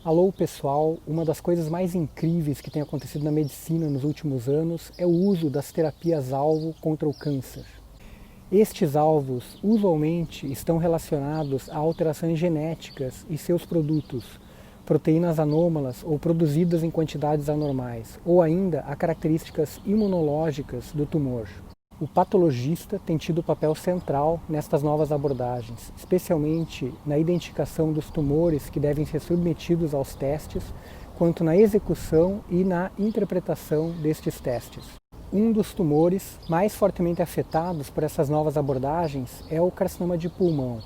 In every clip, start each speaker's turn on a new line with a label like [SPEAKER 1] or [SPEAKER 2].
[SPEAKER 1] Alô pessoal, uma das coisas mais incríveis que tem acontecido na medicina nos últimos anos é o uso das terapias-alvo contra o câncer. Estes alvos usualmente estão relacionados a alterações genéticas e seus produtos, proteínas anômalas ou produzidas em quantidades anormais, ou ainda a características imunológicas do tumor. O patologista tem tido papel central nestas novas abordagens, especialmente na identificação dos tumores que devem ser submetidos aos testes, quanto na execução e na interpretação destes testes. Um dos tumores mais fortemente afetados por essas novas abordagens é o carcinoma de pulmão,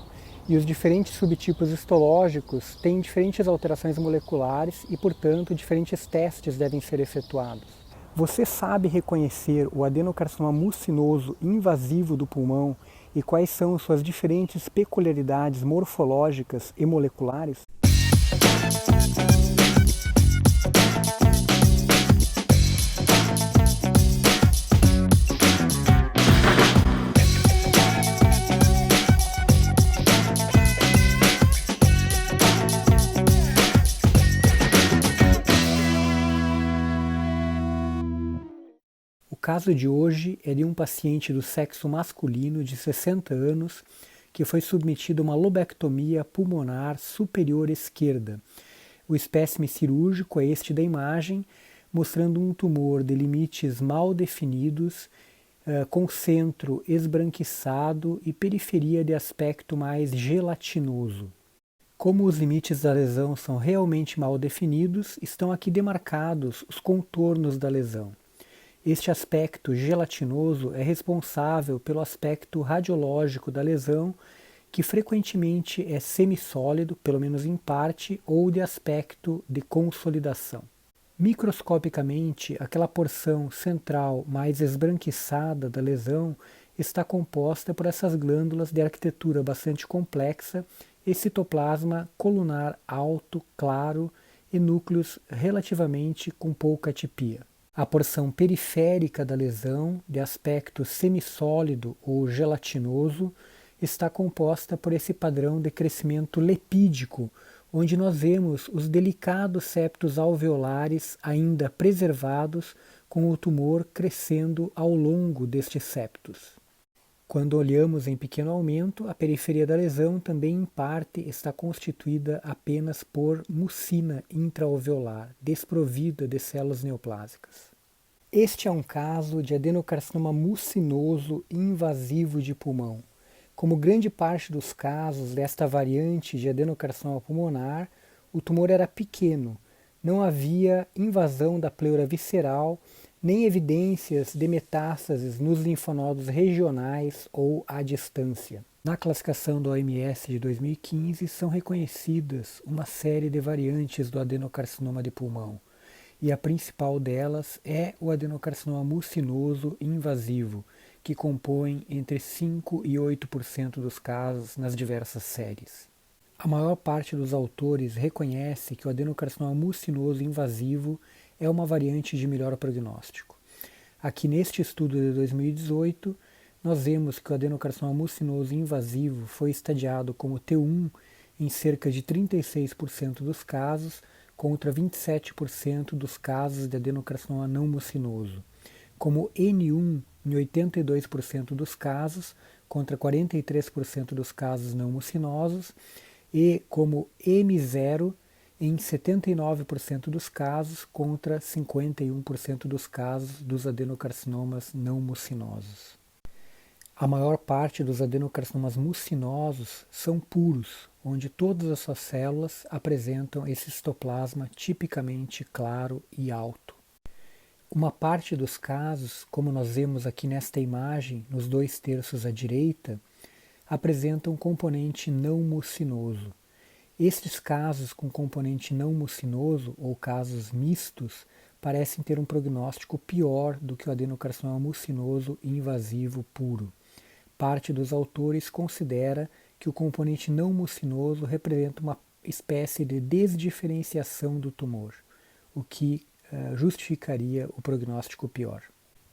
[SPEAKER 1] e os diferentes subtipos histológicos têm diferentes alterações moleculares e, portanto, diferentes testes devem ser efetuados. Você sabe reconhecer o adenocarcinoma mucinoso invasivo do pulmão e quais são suas diferentes peculiaridades morfológicas e moleculares? O caso de hoje é de um paciente do sexo masculino de 60 anos que foi submetido a uma lobectomia pulmonar superior esquerda. O espécime cirúrgico é este da imagem, mostrando um tumor de limites mal definidos, com centro esbranquiçado e periferia de aspecto mais gelatinoso. Como os limites da lesão são realmente mal definidos, estão aqui demarcados os contornos da lesão. Este aspecto gelatinoso é responsável pelo aspecto radiológico da lesão, que frequentemente é semissólido, pelo menos em parte, ou de aspecto de consolidação. Microscopicamente, aquela porção central mais esbranquiçada da lesão está composta por essas glândulas de arquitetura bastante complexa e citoplasma colunar alto, claro e núcleos relativamente com pouca atipia. A porção periférica da lesão, de aspecto semissólido ou gelatinoso, está composta por esse padrão de crescimento lepídico, onde nós vemos os delicados septos alveolares ainda preservados, com o tumor crescendo ao longo destes septos. Quando olhamos em pequeno aumento, a periferia da lesão também em parte está constituída apenas por mucina intraalveolar, desprovida de células neoplásicas. Este é um caso de adenocarcinoma mucinoso invasivo de pulmão. Como grande parte dos casos desta variante de adenocarcinoma pulmonar, o tumor era pequeno, não havia invasão da pleura visceral, nem evidências de metástases nos linfonodos regionais ou à distância. Na classificação da OMS de 2015 são reconhecidas uma série de variantes do adenocarcinoma de pulmão, e a principal delas é o adenocarcinoma mucinoso invasivo, que compõe entre 5 e 8% dos casos nas diversas séries. A maior parte dos autores reconhece que o adenocarcinoma mucinoso invasivo é uma variante de melhor prognóstico. Aqui neste estudo de 2018, nós vemos que o adenocarcinoma mucinoso invasivo foi estadiado como T1 em cerca de 36% dos casos, contra 27% dos casos de adenocarcinoma não mucinoso, como N1 em 82% dos casos, contra 43% dos casos não mucinosos, e como M0 em 79% dos casos, contra 51% dos casos dos adenocarcinomas não mucinosos. A maior parte dos adenocarcinomas mucinosos são puros, onde todas as suas células apresentam esse citoplasma tipicamente claro e alto. Uma parte dos casos, como nós vemos aqui nesta imagem, nos 2/3 à direita, apresentam componente não mucinoso. Estes casos com componente não mucinoso, ou casos mistos, parecem ter um prognóstico pior do que o adenocarcinoma mucinoso invasivo puro. Parte dos autores considera que o componente não mucinoso representa uma espécie de desdiferenciação do tumor, o que justificaria o prognóstico pior.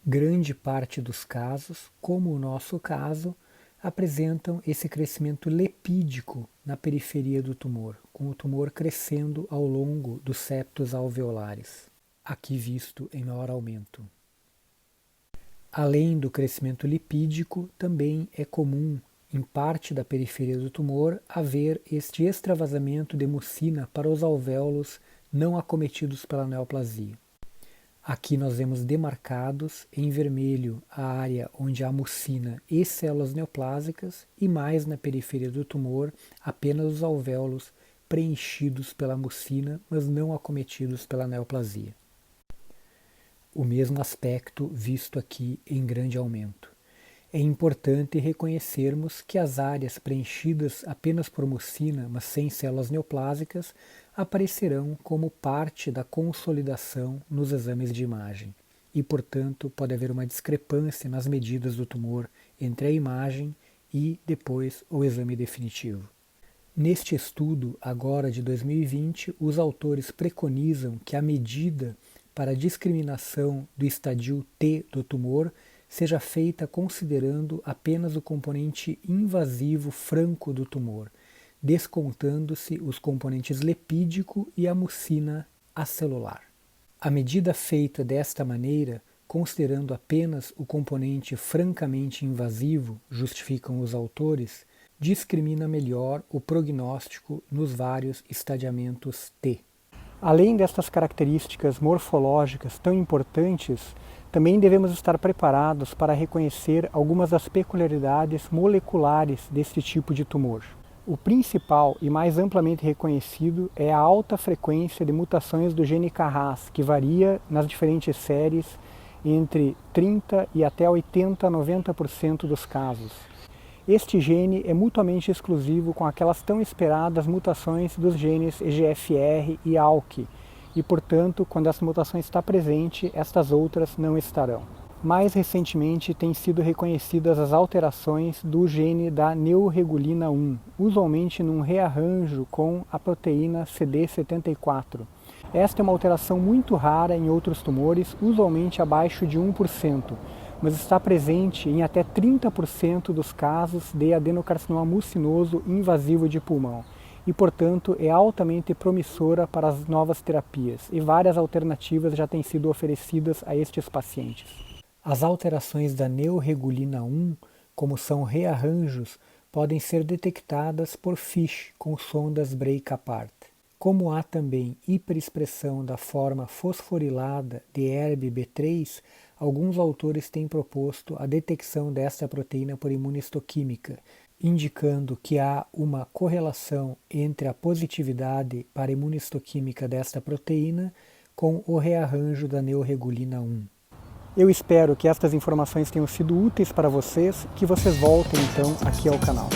[SPEAKER 1] Grande parte dos casos, como o nosso caso, apresentam esse crescimento lepídico na periferia do tumor, com o tumor crescendo ao longo dos septos alveolares, aqui visto em maior aumento. Além do crescimento lipídico, também é comum, em parte da periferia do tumor, haver este extravasamento de mucina para os alvéolos não acometidos pela neoplasia. Aqui nós vemos demarcados em vermelho a área onde há mucina e células neoplásicas e mais na periferia do tumor apenas os alvéolos preenchidos pela mucina, mas não acometidos pela neoplasia. O mesmo aspecto visto aqui em grande aumento. É importante reconhecermos que as áreas preenchidas apenas por mucina, mas sem células neoplásicas, aparecerão como parte da consolidação nos exames de imagem e, portanto, pode haver uma discrepância nas medidas do tumor entre a imagem e depois o exame definitivo. Neste estudo, agora de 2020, os autores preconizam que a medida para a discriminação do estadio T do tumor seja feita considerando apenas o componente invasivo franco do tumor, descontando-se os componentes lepídico e a mucina acelular. A medida feita desta maneira, considerando apenas o componente francamente invasivo, justificam os autores, discrimina melhor o prognóstico nos vários estadiamentos T. Além destas características morfológicas tão importantes, também devemos estar preparados para reconhecer algumas das peculiaridades moleculares deste tipo de tumor. O principal e mais amplamente reconhecido é a alta frequência de mutações do gene Carras, que varia nas diferentes séries entre 30% e até 80% a 90% dos casos. Este gene é mutuamente exclusivo com aquelas tão esperadas mutações dos genes EGFR e ALK, e, portanto, quando essa mutação está presente, estas outras não estarão. Mais recentemente, têm sido reconhecidas as alterações do gene da neuregulina 1, usualmente num rearranjo com a proteína CD74. Esta é uma alteração muito rara em outros tumores, usualmente abaixo de 1%, mas está presente em até 30% dos casos de adenocarcinoma mucinoso invasivo de pulmão e, portanto, é altamente promissora para as novas terapias e várias alternativas já têm sido oferecidas a estes pacientes. As alterações da neuregulina 1, como são rearranjos, podem ser detectadas por FISH com sondas Break-Apart. Como há também hiperexpressão da forma fosforilada de ERBB3, alguns autores têm proposto a detecção desta proteína por imunistoquímica, indicando que há uma correlação entre a positividade para a imunistoquímica desta proteína com o rearranjo da neuregulina 1. Eu espero que estas informações tenham sido úteis para vocês, que vocês voltem então aqui ao canal.